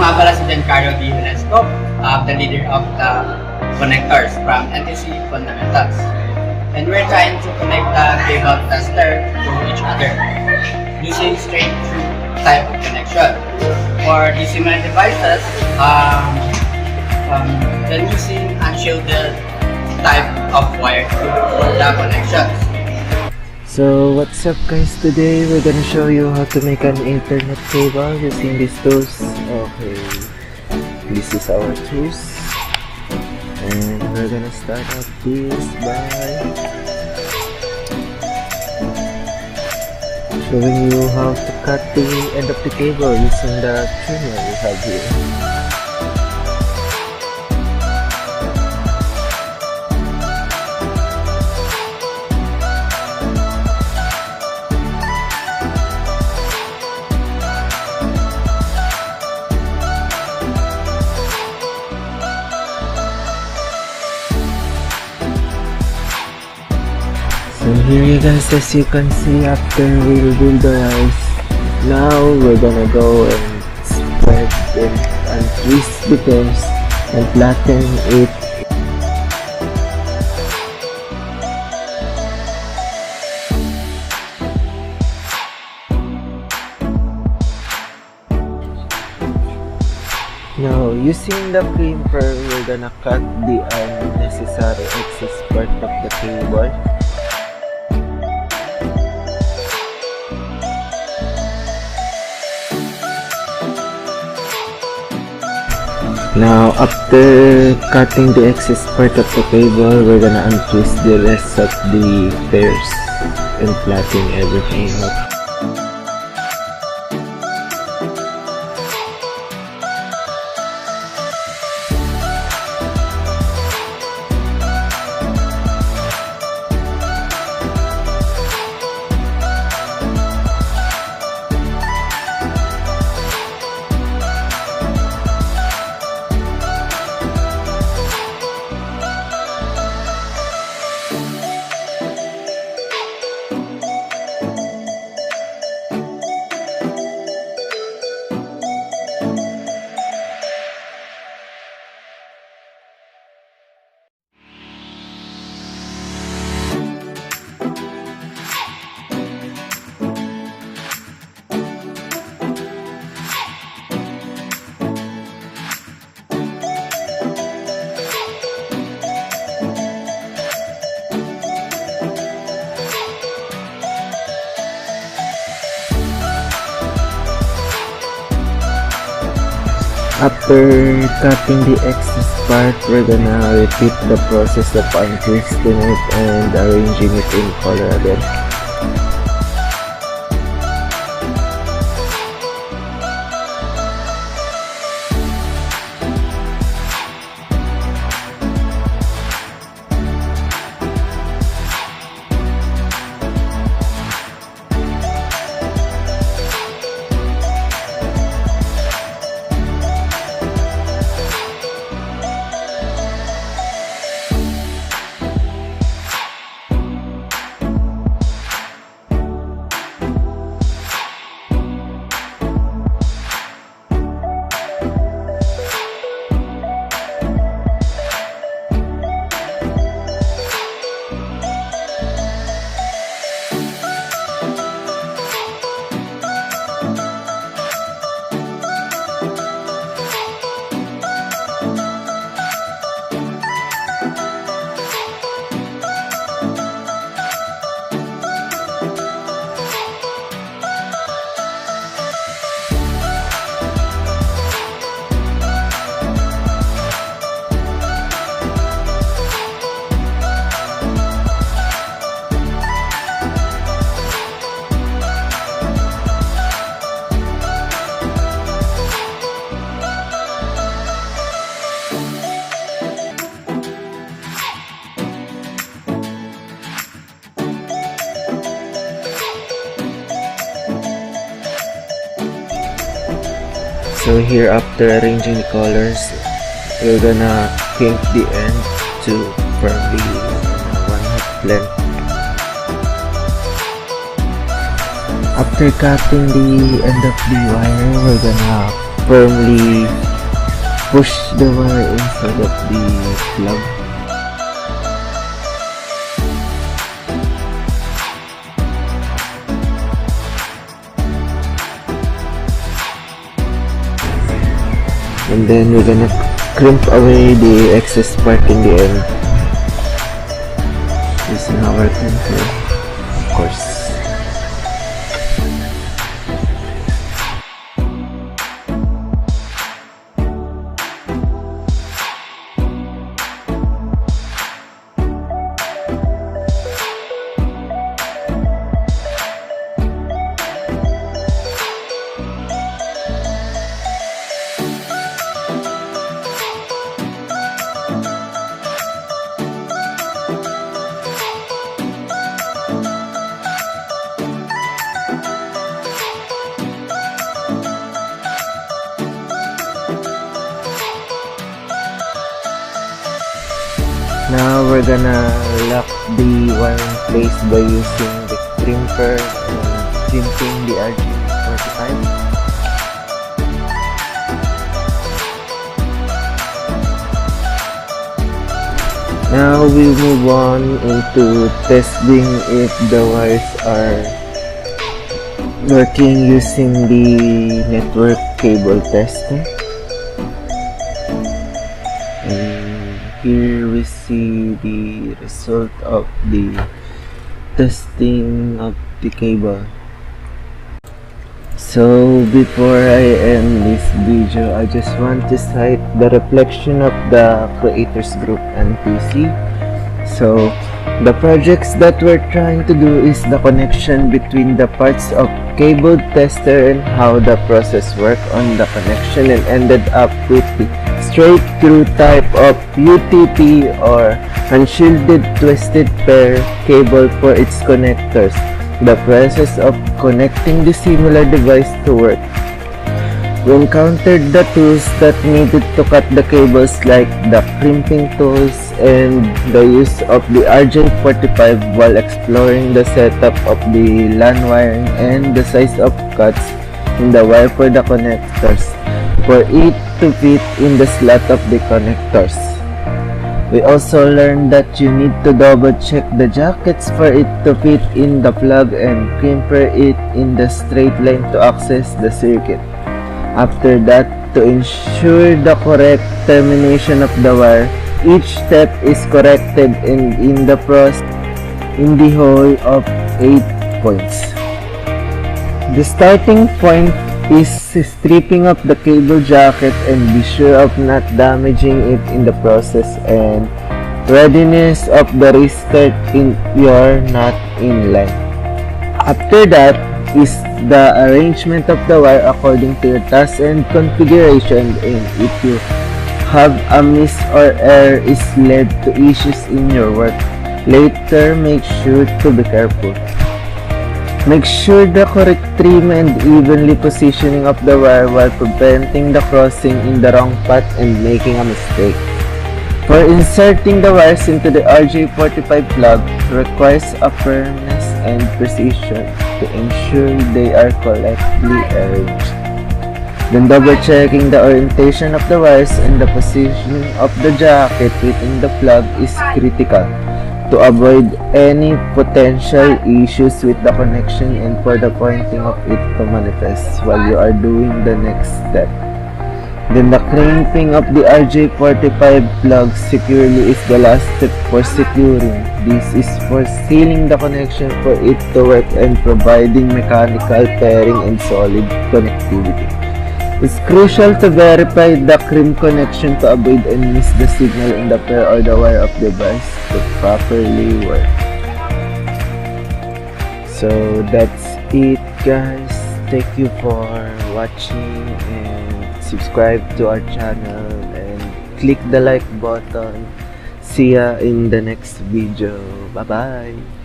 nga pala si Giancarlo D. Velasco, the leader of the connectors from NTC Fundamentals. And we're trying to connect the cable tester to each other using straight through type of connection. For the similar devices, then using unshielded type of wire for the connections. So what's up guys, today we're gonna show you how to make an Ethernet cable using these tools. Okay, this is our tools and we're gonna start out this by showing you how to cut the end of the cable using the trimmer we have here. So here you guys, as you can see, after we rebuild the wires, now we're gonna go and spread it and twist the pins and flatten it. Now, using the crimper, we're gonna cut the unnecessary excess part of the cable. Now, after cutting the excess part of the cable, we're gonna untwist the rest of the pairs and flatten everything out. After cutting the excess part, we're gonna repeat the process of untwisting it and arranging it in color again. So here, after arranging the colors, we're gonna kink the end to firmly 1/2 length. After cutting the end of the wire, we're gonna firmly push the wire inside of the plug. And then we're gonna crimp away the excess part in the end using our crimper, of course. Now we're gonna lock the wire in place by using the crimper and crimping the RJ45. Now we move on into testing if the wires are working using the network cable tester. Here we see the result of the testing of the cable. So before I end this video, I just want to cite the reflection of the creators group NPC. So the projects that we're trying to do is the connection between the parts of cable tester and how the process worked on the connection, and ended up with the straight through type of UTP or unshielded twisted pair cable for its connectors. The process of connecting the similar device to work. We encountered the tools that needed to cut the cables, like the crimping tools and the use of the RJ45, while exploring the setup of the LAN wiring and the size of cuts in the wire for the connectors for it to fit in the slot of the connectors. We also learned that you need to double check the jackets for it to fit in the plug and crimper it in the straight line to access the circuit. After that, to ensure the correct termination of the wire, each step is corrected, and in the process, in the whole of 8 points. The starting point is stripping up the cable jacket and be sure of not damaging it in the process, and readiness of the restart in your not in line. After that is the arrangement of the wire according to your task and configuration, and if you have a miss or error is led to issues in your work later, make sure to be careful. Make sure the correct trim and evenly positioning of the wire while preventing the crossing in the wrong path and making a mistake. For inserting the wires into the RJ45 plug requires a firmness and precision to ensure they are correctly arranged. Then double checking the orientation of the wires and the positioning of the jacket within the plug is critical to avoid any potential issues with the connection and for the pointing of it to manifest while you are doing the next step. Then the crimping of the RJ45 plug securely is the last step for securing. This is for sealing the connection for it to work and providing mechanical pairing and solid connectivity. It's crucial to verify the crimp connection to avoid and miss the signal in the pair or the wire of the device to properly work. So that's it, guys. Thank you for watching, and subscribe to our channel and click the like button. See ya in the next video. Bye bye.